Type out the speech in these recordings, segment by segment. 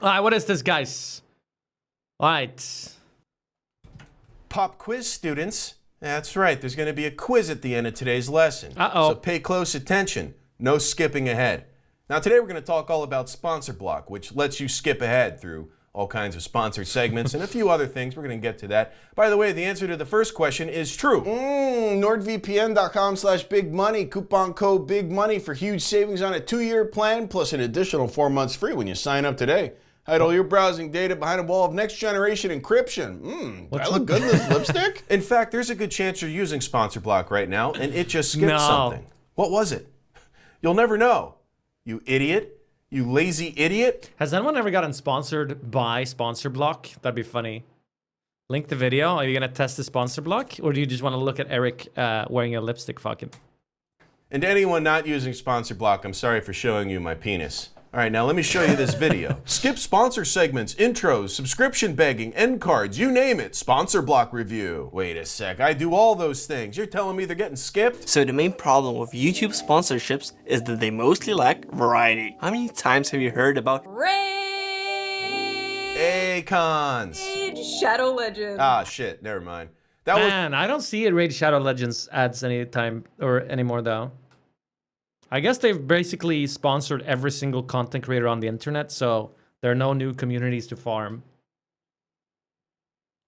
Alright, what is this, guys? Alright. Pop quiz students. That's right, there's going to be a quiz at the end of today's lesson. Uh-oh. So pay close attention. No skipping ahead. Now today we're going to talk all about Sponsor Block, which lets you skip ahead through all kinds of sponsored segments and a few other things. We're going to get to that. By the way, the answer to the first question is true. NordVPN.com/bigmoney. Coupon code BIGMONEY for huge savings on a 2-year plan plus an additional 4 months free when you sign up today. Hide all your browsing data behind a wall of next generation encryption. Do I look good in this lipstick? In fact, there's a good chance you're using Sponsor Block right now and it just skipped something. What was it? You'll never know. You idiot. You lazy idiot. Has anyone ever gotten sponsored by Sponsor Block? That'd be funny. Link the video. Are you gonna test the Sponsor Block? Or do you just want to look at Eric wearing a lipstick fucking? And to anyone not using Sponsor Block, I'm sorry for showing you my penis. All right, now let me show you this video. Skip sponsor segments, intros, subscription begging, end cards, you name it. Sponsor Block review. Wait a sec, I do all those things. You're telling me they're getting skipped? So the main problem with YouTube sponsorships is that they mostly lack variety. How many times have you heard about Acons. Raid Shadow Legends? Ah, shit, never mind. That Man, I don't see it Raid Shadow Legends ads anytime or anymore though. I guess they've basically sponsored every single content creator on the internet, so there are no new communities to farm.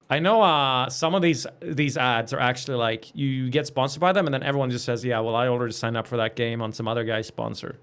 I know some of these ads are actually like, you get sponsored by them and then everyone just says, yeah, well, I already signed up for that game on some other guy's sponsor.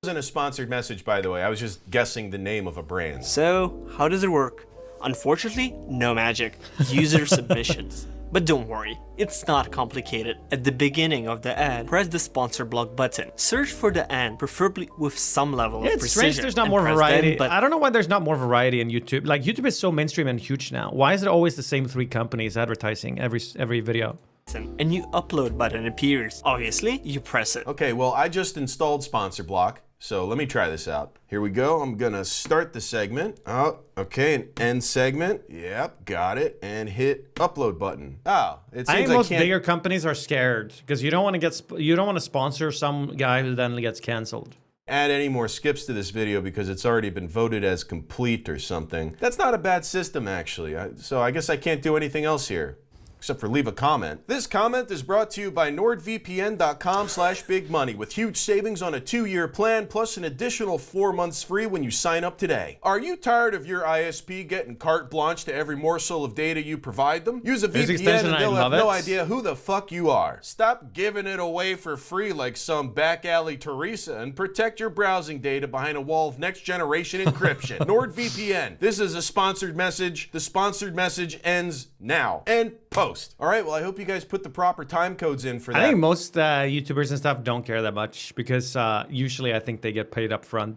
wasn't a sponsored message, by the way. I was just guessing the name of a brand. So, how does it work? Unfortunately, no magic. User submissions. But don't worry, it's not complicated. At the beginning of the ad, press the Sponsor Block button. Search for the ad, preferably with some level of precision. It's strange there's not and more press variety. then, but I don't know why there's not more variety in YouTube. Like, YouTube is so mainstream and huge now. Why is it always the same 3 companies advertising every video? a new upload button appears. Obviously, you press it. Okay, well, I just installed Sponsor Block, so let me try this out. Here we go. I'm gonna start the segment. Oh, okay, an end segment. Yep, got it. And hit upload button. Oh, it seems I think most bigger companies are scared because you don't want to sponsor some guy who then gets canceled. Add any more skips to this video because it's already been voted as complete or something. That's not a bad system, actually. So I guess I can't do anything else here, except for leave a comment. This comment is brought to you by NordVPN.com/bigmoney with huge savings on a 2-year plan plus an additional 4 months free when you sign up today. Are you tired of your ISP getting carte blanche to every morsel of data you provide them? Use a VPN and they'll have no idea who the fuck you are. Stop giving it away for free like some back alley Teresa and protect your browsing data behind a wall of next generation encryption. NordVPN. This is a sponsored message. The sponsored message ends now. And post. All right, well, I hope you guys put the proper time codes in for that. I think most YouTubers and stuff don't care that much because usually I think they get paid up front.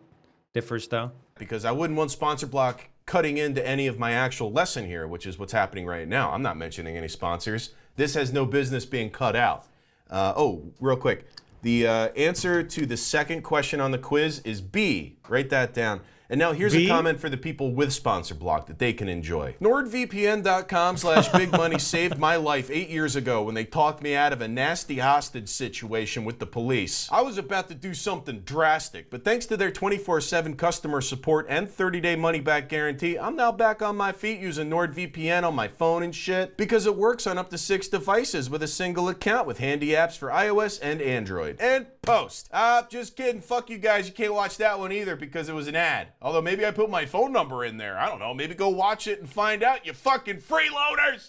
Differs though. Because I wouldn't want Sponsor Block cutting into any of my actual lesson here, which is what's happening right now. I'm not mentioning any sponsors. This has no business being cut out. Oh, real quick. The answer to the second question on the quiz is B. Write that down. And now here's a comment for the people with Sponsor Block that they can enjoy. NordVPN.com/bigmoney saved my life 8 years ago when they talked me out of a nasty hostage situation with the police. I was about to do something drastic, but thanks to their 24/7 customer support and 30-day money-back guarantee, I'm now back on my feet using NordVPN on my phone and shit because it works on up to 6 devices with a single account with handy apps for iOS and Android. And post. Just kidding. Fuck you guys. You can't watch that one either because it was an ad. Although maybe I put my phone number in there. I don't know. Maybe go watch it and find out, you fucking freeloaders!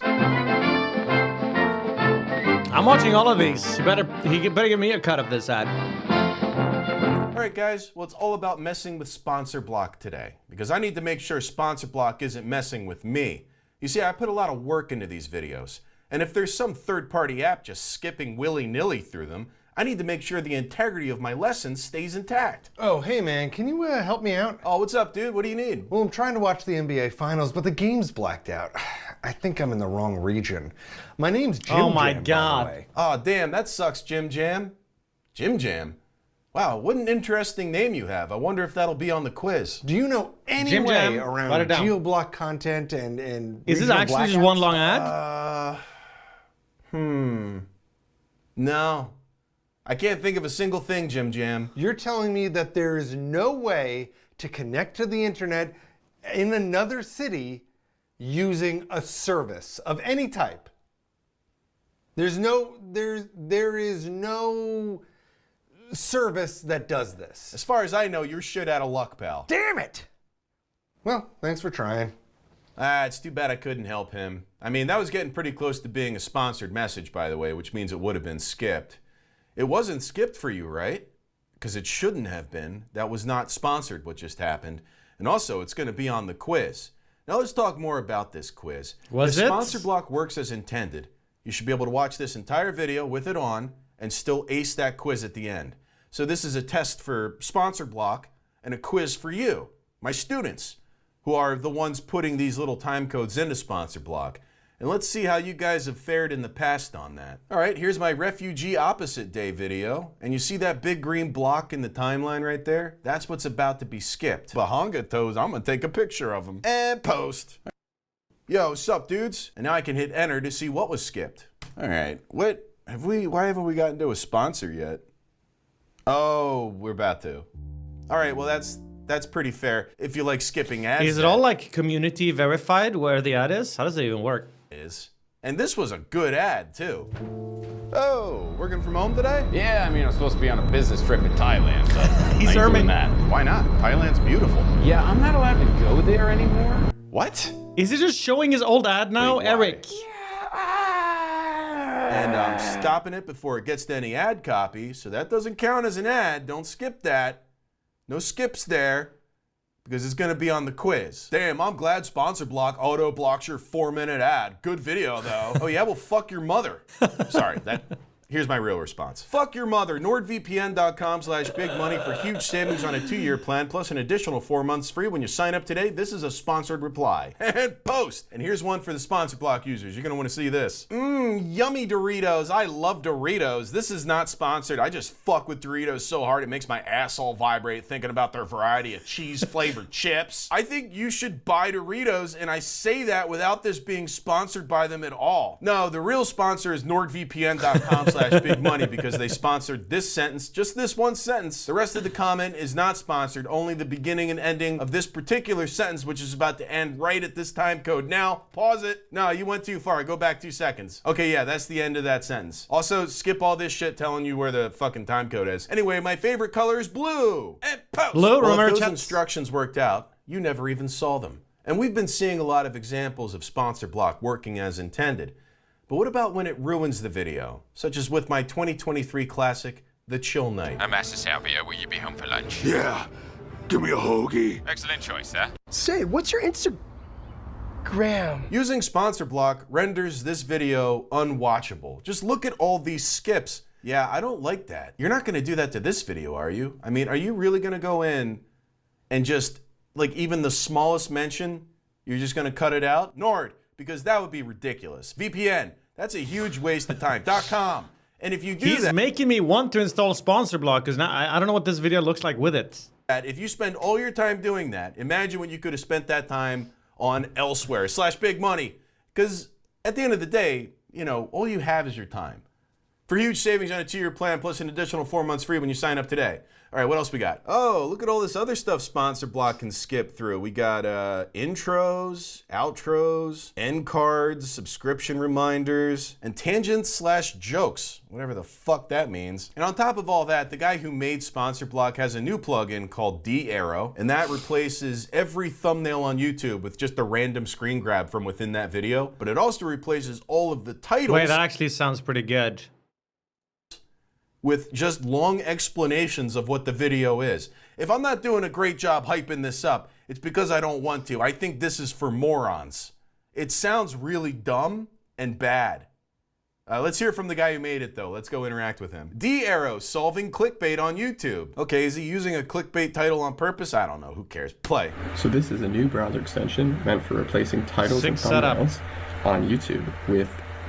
I'm watching all of these. You better give me a cut of this ad. All right, guys. Well, it's all about messing with Sponsor Block today because I need to make sure Sponsor Block isn't messing with me. You see, I put a lot of work into these videos. And if there's some third-party app just skipping willy-nilly through them, I need to make sure the integrity of my lessons stays intact. Oh, hey man, can you help me out? Oh, what's up, dude? What do you need? Well, I'm trying to watch the NBA Finals, but the game's blacked out. I think I'm in the wrong region. My name's Jim Jam, by the way. Oh, damn, that sucks, Jim Jam. Jim Jam? Wow, what an interesting name you have. I wonder if that'll be on the quiz. Do you know any way around geo-block content and is this actually just one long ad? No. I can't think of a single thing, Jim Jam. You're telling me that there is no way to connect to the internet in another city using a service of any type. There is no service that does this. As far as I know, you're shit out of luck, pal. Damn it! Well, thanks for trying. It's too bad I couldn't help him. I mean, that was getting pretty close to being a sponsored message, by the way, which means it would have been skipped. It wasn't skipped for you, right? Because it shouldn't have been. That was not sponsored, what just happened. And also, it's going to be on the quiz. Now let's talk more about this quiz. Was the it? sponsor block works as intended. You should be able to watch this entire video with it on and still ace that quiz at the end. So this is a test for sponsor block and a quiz for you, my students, who are the ones putting these little time codes into sponsor block. And let's see how you guys have fared in the past on that. All right, here's my refugee opposite day video. And you see that big green block in the timeline right there? That's what's about to be skipped. Bahanga toes, I'm gonna take a picture of them and post. Yo, what's up, dudes? And now I can hit enter to see what was skipped. All right, why haven't we gotten to a sponsor yet? Oh, we're about to. All right, well that's pretty fair. If you like skipping ads. Is it all like community verified where the ad is? How does it even work? And this was a good ad too. Oh, working from home today? Yeah, I mean, I'm supposed to be on a business trip in Thailand, but He's earning that. Why not? Thailand's beautiful. Yeah, I'm not allowed to go there anymore. What? Is he just showing his old ad now, Wait, why? Eric? And I'm stopping it before it gets to any ad copy, so that doesn't count as an ad. Don't skip that. No skips there, because it's gonna be on the quiz. Damn, I'm glad sponsor block auto blocks your 4-minute ad. Good video though. Oh yeah, well fuck your mother. Sorry, here's my real response. Fuck your mother. NordVPN.com/bigmoney for huge savings on a 2-year plan, plus an additional 4 months free when you sign up today. This is a sponsored reply. And post. And here's one for the sponsor block users. You're gonna want to see this. Yummy Doritos. I love Doritos. This is not sponsored. I just fuck with Doritos so hard it makes my asshole vibrate thinking about their variety of cheese-flavored chips. I think you should buy Doritos, and I say that without this being sponsored by them at all. No, the real sponsor is NordVPN.com/big money because they sponsored this sentence, just this one sentence. The rest of the comment is not sponsored, only the beginning and ending of this particular sentence, which is about to end right at this time code. Now, pause it. No, you went too far. Go back 2 seconds. Okay, yeah, that's the end of that sentence. Also, skip all this shit telling you where the fucking time code is. Anyway, my favorite color is blue. And post. Blue, well, remember if those instructions worked out, you never even saw them. And we've been seeing a lot of examples of sponsor block working as intended. But what about when it ruins the video? Such as with my 2023 classic, The Chill Night. Master Salvia, will you be home for lunch? Yeah, give me a hoagie. Excellent choice, sir. Say, what's your Instagram? Using sponsor block renders this video unwatchable. Just look at all these skips. Yeah, I don't like that. You're not gonna do that to this video, are you? I mean, are you really gonna go in and just, like, even the smallest mention, you're just gonna cut it out? Nord, because that would be ridiculous. VPN, that's a huge waste of time. .com. And if you do He's that, making me want to install sponsor block because now I don't know what this video looks like with it. if you spend all your time doing that, imagine what you could have spent that time on elsewhere /big money. Because at the end of the day, you know, all you have is your time. For huge savings on a 2-year plan plus an additional 4 months free when you sign up today. All right, what else we got? Oh, look at all this other stuff sponsor block can skip through. We got intros, outros, end cards, subscription reminders, and tangents/jokes, whatever the fuck that means. And on top of all that, the guy who made sponsor block has a new plugin called D-Arrow, and that replaces every thumbnail on YouTube with just a random screen grab from within that video. But it also replaces all of the titles. Wait, that actually sounds pretty good. With just long explanations of what the video is. If I'm not doing a great job hyping this up, it's because I don't want to. I think this is for morons. It sounds really dumb and bad. Let's hear from the guy who made it though. Let's go interact with him. D-Arrow, solving clickbait on YouTube. Okay, is he using a clickbait title on purpose? I don't know, who cares? Play. So this is a new browser extension meant for replacing titles and Sick setup. thumbnails on YouTube with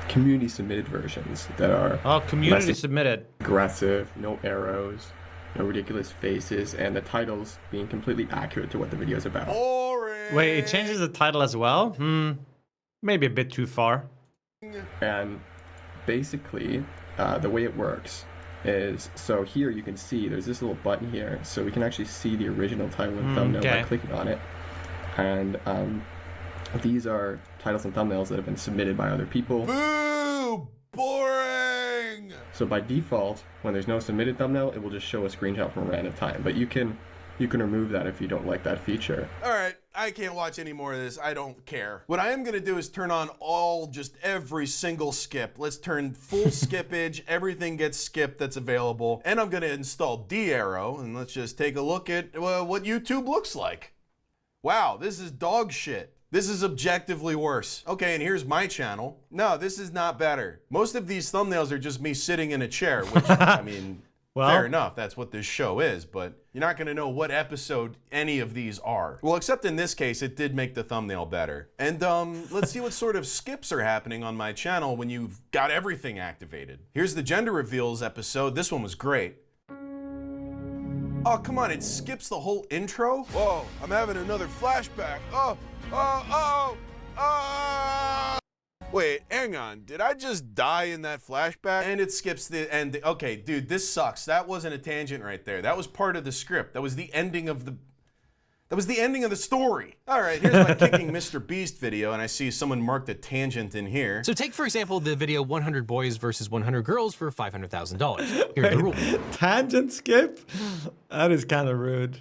community submitted versions that are community less submitted, aggressive, no arrows, no ridiculous faces, and the titles being completely accurate to what the video is about. Boring. Wait, it changes the title as well? Maybe a bit too far. And basically, the way it works is, so here you can see there's this little button here, so we can actually see the original title and thumbnail by okay. clicking on it. And these are titles and thumbnails that have been submitted by other people. Boo! Boring! So by default, when there's no submitted thumbnail, it will just show a screenshot from a random time. But you can remove that if you don't like that feature. All right, I can't watch any more of this. I don't care. What I am gonna do is turn on just every single skip. Let's turn full skippage. Everything gets skipped that's available. And I'm gonna install D-Arrow, and let's just take a look at what YouTube looks like. Wow, this is dog shit. This is objectively worse. Okay, and here's my channel. No, this is not better. Most of these thumbnails are just me sitting in a chair, which, I mean, Well, fair enough. That's what this show is, but you're not gonna know what episode any of these are. Well, except in this case, it did make the thumbnail better. And let's see what sort of skips are happening on my channel when you've got everything activated. Here's the gender reveals episode. This one was great. Oh, come on, it skips the whole intro? Whoa, I'm having another flashback. Wait, hang on. Did I just die in that flashback? And it skips the end. Okay, dude, this sucks. That wasn't a tangent right there. That was part of the script. That was the ending of the story. All right, here's my Kicking Mr. Beast video, and I see someone marked a tangent in here. So take, for example, the video 100 boys versus 100 girls for $500,000. Here are the rules. Tangent skip? That is kind of rude.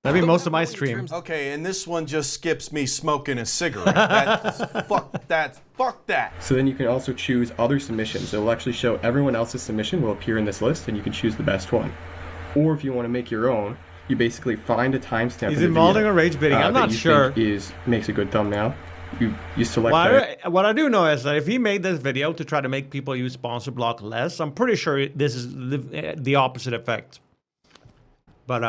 That'd be most of my stream. Okay, and this one just skips me smoking a cigarette. Fuck that. Fuck that. So then you can also choose other submissions. It will actually show everyone else's submission will appear in this list, and you can choose the best one. Or if you want to make your own, you basically find a timestamp. He's involving a rage bidding. I'm not sure. Makes a good thumbnail. You select that. What I do know is that if he made this video to try to make people use sponsor block less, I'm pretty sure this is the opposite effect. But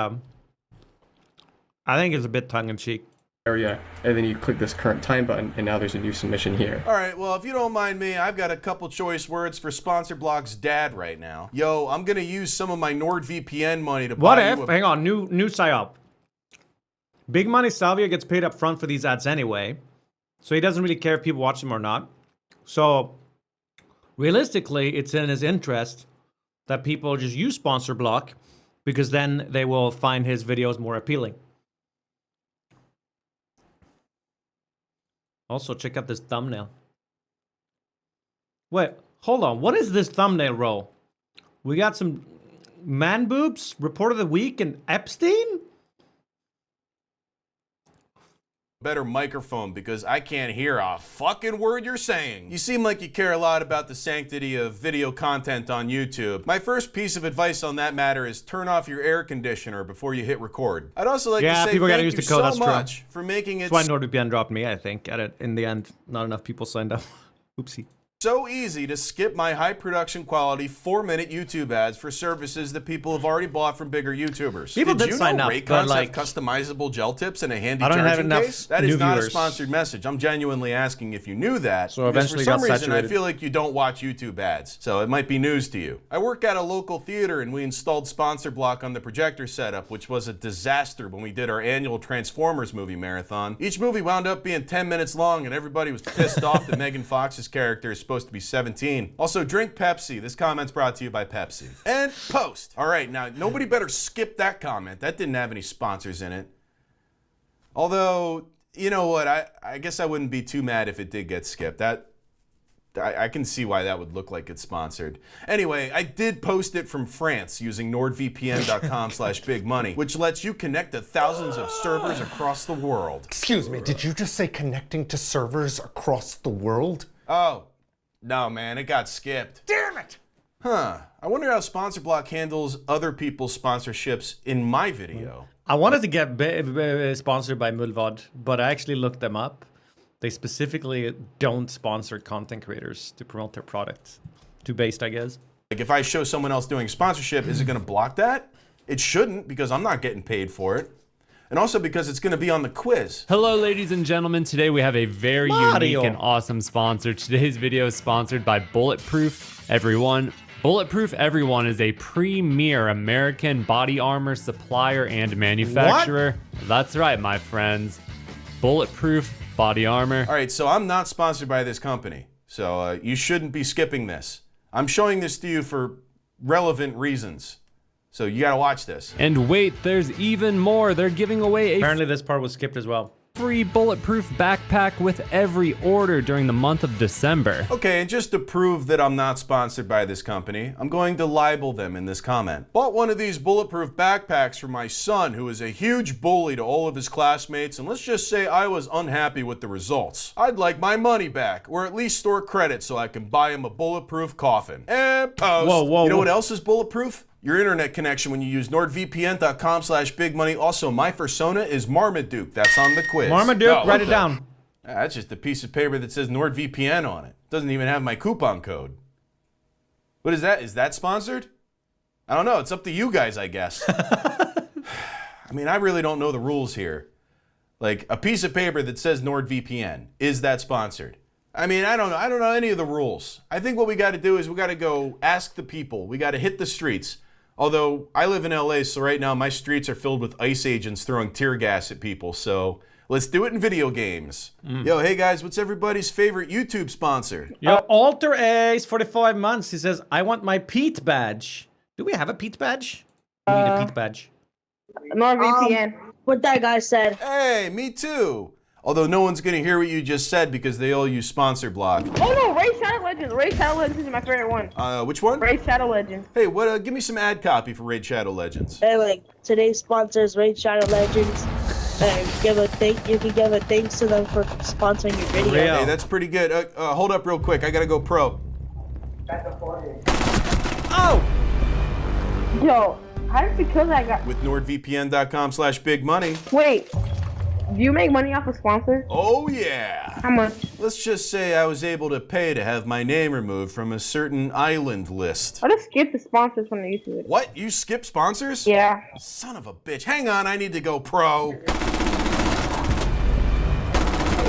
I think it's a bit tongue-in-cheek. Area, and then you click this current time button, and now there's a new submission here. All right, well, if you don't mind me, I've got a couple choice words for Sponsor Block's dad right now. Yo, I'm gonna use some of my NordVPN money to buy you a... Hang on, new psyop. Big Money Salvia gets paid up front for these ads anyway, so he doesn't really care if people watch them or not. So, realistically, it's in his interest that people just use Sponsor Block, because then they will find his videos more appealing. Also, check out this thumbnail. Wait, hold on. What is this thumbnail roll? We got some man boobs, report of the week, and Epstein? Better microphone because I can't hear a fucking word you're saying. You seem like you care a lot about the sanctity of video content on YouTube. My first piece of advice on that matter is turn off your air conditioner before you hit record. I'd also like to say people gotta thank use you the code, so that's much for making it That's why NordVPN dropped me, I think. In the end, not enough people signed up. Oopsie. so easy to skip my high production quality 4-minute YouTube ads for services that people have already bought from bigger YouTubers. People did you sign know up, Raycons but like, have customizable gel tips and a handy I don't have charging enough case? That is new not viewers. a sponsored message. I'm genuinely asking if you knew that. So because eventually for some got reason I saturated. feel like you don't watch YouTube ads, so it might be news to you. I work at a local theater and we installed Sponsor Block on the projector setup, which was a disaster when we did our annual Transformers movie marathon. Each movie wound up being 10 minutes long and everybody was pissed off that Megan Fox's character is supposed to be 17. Also, drink Pepsi. This comment's brought to you by Pepsi. And post. All right, now nobody better skip that comment. That didn't have any sponsors in it. Although, you know what? I guess I wouldn't be too mad if it did get skipped. I can see why that would look like it's sponsored. Anyway, I did post it from France using nordvpn.com/bigmoney, which lets you connect to thousands of servers across the world. Excuse me, did you just say connecting to servers across the world? Oh, no, man, it got skipped. Damn it! Huh. I wonder how Sponsor Block handles other people's sponsorships in my video. I wanted to get sponsored by Mulvad, but I actually looked them up. They specifically don't sponsor content creators to promote their products. Too based, I guess. Like, if I show someone else doing sponsorship, is it going to block that? It shouldn't, because I'm not getting paid for it. And also because it's going to be on the quiz. Hello, ladies and gentlemen. Today we have a very unique and awesome sponsor. Today's video is sponsored by Bulletproof Everyone. Bulletproof Everyone is a premier American body armor supplier and manufacturer. What? That's right, my friends. Bulletproof body armor. All right, so I'm not sponsored by this company. So you shouldn't be skipping this. I'm showing this to you for relevant reasons. So you gotta watch this. And wait, there's even more. They're giving away a Apparently this part was skipped as well. free bulletproof backpack with every order during the month of December. Okay, and just to prove that I'm not sponsored by this company, I'm going to libel them in this comment. Bought one of these bulletproof backpacks for my son, who is a huge bully to all of his classmates, and let's just say I was unhappy with the results. I'd like my money back, or at least store credit so I can buy him a bulletproof coffin. And post. Whoa, You know what else is bulletproof? Your internet connection when you use nordvpn.com/bigmoney. Also, my persona is Marmaduke. That's on the quiz. Marmaduke, write it down. That's just a piece of paper that says NordVPN on it. Doesn't even have my coupon code. What is that? Is that sponsored? I don't know. It's up to you guys, I guess. I mean, I really don't know the rules here. Like, a piece of paper that says NordVPN, is that sponsored? I mean, I don't know. I don't know any of the rules. I think what we got to do is we got to go ask the people. We got to hit the streets. Although I live in LA, so right now my streets are filled with ICE agents throwing tear gas at people. So let's do it in video games. Yo, hey guys, what's everybody's favorite YouTube sponsor? Yo, Alter Ace, 45 months. He says, I want my Pete badge. Do we have a Pete badge? We need a Pete badge. NordVPN. What that guy said. Hey, me too. Although no one's going to hear what you just said because they all use sponsor block. Oh no, Raid Shadow Legends. Raid Shadow Legends is my favorite one. Which one? Raid Shadow Legends. Hey, what? Give me some ad copy for Raid Shadow Legends. Hey, like today's sponsors, Raid Shadow Legends. You can give a thanks to them for sponsoring your video. Real. Hey, that's pretty good. Hold up real quick. I got to go pro. Oh! Yo, how did you kill that guy? With nordvpn.com/bigmoney. Wait, do you make money off of sponsors? Oh, yeah. How much? Let's just say I was able to pay to have my name removed from a certain island list. I just skip the sponsors from the YouTube. What? You skip sponsors? Yeah. Son of a bitch. Hang on, I need to go pro.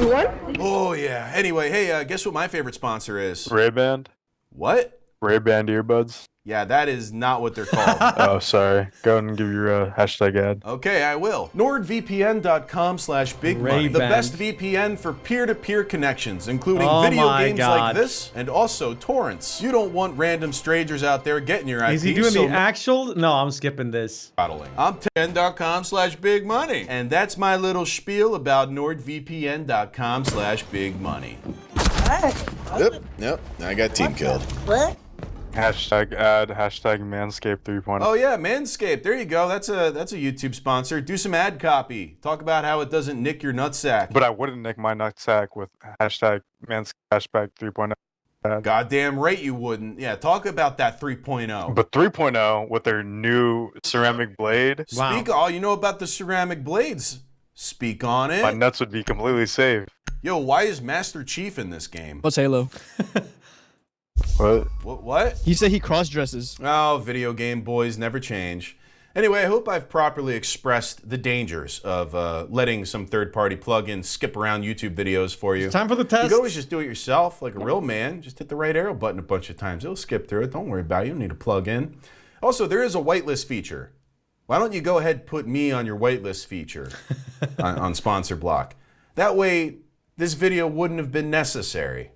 What? Oh, yeah. Anyway, hey, guess what my favorite sponsor is? Ray-Ban? What? Ray-Ban earbuds? Yeah, that is not what they're called. Oh, sorry. Go ahead and give your hashtag ad. Okay, I will. NordVPN.com/bigmoney. The best VPN for peer-to-peer connections, including video games like this, and also torrents. You don't want random strangers out there getting your IP. Is he doing the actual? No, I'm skipping this. I'm 10.com/bigmoney. And that's my little spiel about NordVPN.com/bigmoney. Yep. I got team killed. What? Hashtag ad, hashtag Manscaped 3.0. Oh yeah, Manscaped. There you go. That's a YouTube sponsor. Do some ad copy. Talk about how it doesn't nick your nutsack. But I wouldn't nick my nutsack with hashtag Manscaped, hashtag 3.0. Goddamn right you wouldn't. Yeah, talk about that 3.0. But 3.0 with their new ceramic blade. Speak all you know about the ceramic blades. Speak on it. My nuts would be completely safe. Yo, why is Master Chief in this game? What's Halo? What? He said he cross-dresses. Oh, video game boys never change. Anyway, I hope I've properly expressed the dangers of letting some third-party plugins skip around YouTube videos for you. Time for the test. You can always just do it yourself, like a real man. Just hit the right arrow button a bunch of times. It'll skip through it. Don't worry about it. You don't need a plug-in. Also, there is a whitelist feature. Why don't you go ahead and put me on your whitelist feature on Sponsor Block? That way, this video wouldn't have been necessary.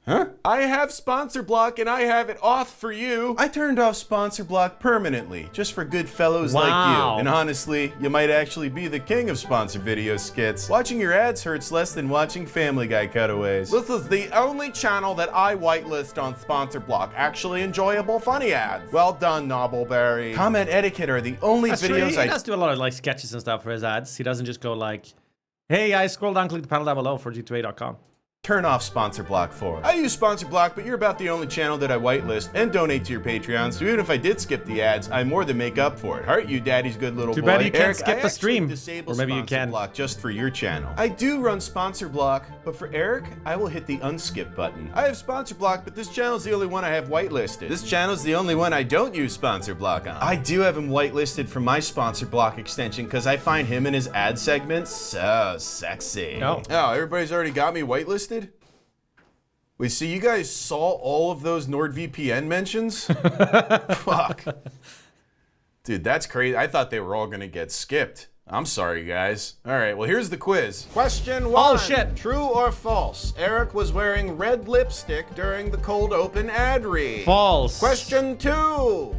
Huh? I have Sponsor Block and I have it off for you. I turned off Sponsor Block permanently, just for good fellows like you. And honestly, you might actually be the king of sponsor video skits. Watching your ads hurts less than watching Family Guy cutaways. This is the only channel that I whitelist on Sponsor Block. Actually enjoyable, funny ads. Well done, Knobbleberry. Comment Etiquette are the only videos He does do a lot of like sketches and stuff for his ads. He doesn't just go like, hey guys, scroll down, click the panel down below for G2A.com. Turn off Sponsor Block for. I use Sponsor Block, but you're about the only channel that I whitelist and donate to your Patreon, so even if I did skip the ads, I more than make up for it. Heart you, daddy's good little boy. Too bad you can't Eric, skip the stream. Disable Or maybe you Sponsor can. Block just for your channel. I do run Sponsor Block, but for Eric, I will hit the unskip button. I have Sponsor Block, but this channel's the only one I have whitelisted. This channel's the only one I don't use Sponsor Block on. I do have him whitelisted for my Sponsor Block extension because I find him and his ad segments so sexy. Oh, everybody's already got me whitelisted? Wait, so you guys saw all of those NordVPN mentions? Fuck. Dude, that's crazy. I thought they were all going to get skipped. I'm sorry, guys. All right, well, here's the quiz. Question 1. Oh, shit. True or false? Eric was wearing red lipstick during the cold open ad read. False. Question 2.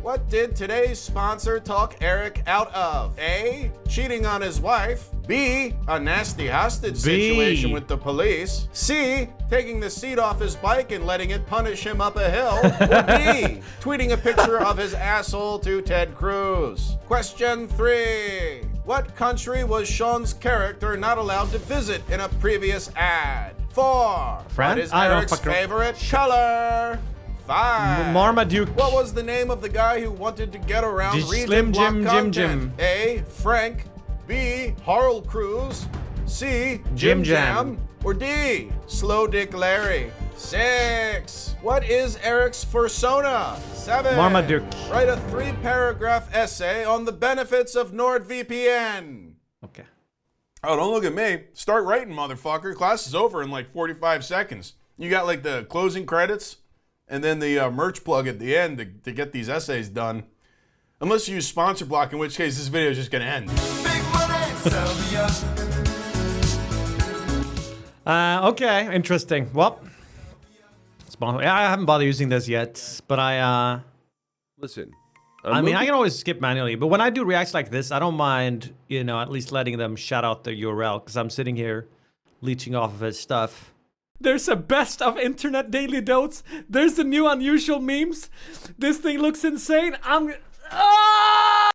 What did today's sponsor talk Eric out of? A, cheating on his wife. B, a nasty hostage situation with the police. C, taking the seat off his bike and letting it punish him up a hill. Or D, tweeting a picture of his asshole to Ted Cruz. Question 3. What country was Sean's character not allowed to visit in a previous ad? 4. France? What is I don't Eric's fucking- favorite color? 5. Marmaduke. What was the name of the guy who wanted to get around Just region Slim block Jim, content? Jim. A, Frank. B, Harl Cruz. C, Jim Jam. Or D, Slow Dick Larry. 6. What is Eric's persona? 7. Marmaduke. Write a 3-paragraph essay on the benefits of NordVPN. Okay. Oh, don't look at me. Start writing, motherfucker. Class is over in like 45 seconds. You got like the closing credits and then the merch plug at the end to get these essays done. Unless you use sponsor block, in which case this video is just going to end. Okay, interesting. Well, I haven't bothered using this yet, but Listen. I mean, I can always skip manually, but when I do reacts like this, I don't mind, you know, at least letting them shout out the URL, because I'm sitting here leeching off of his stuff. There's a best of internet daily notes. There's the new unusual memes. This thing looks insane.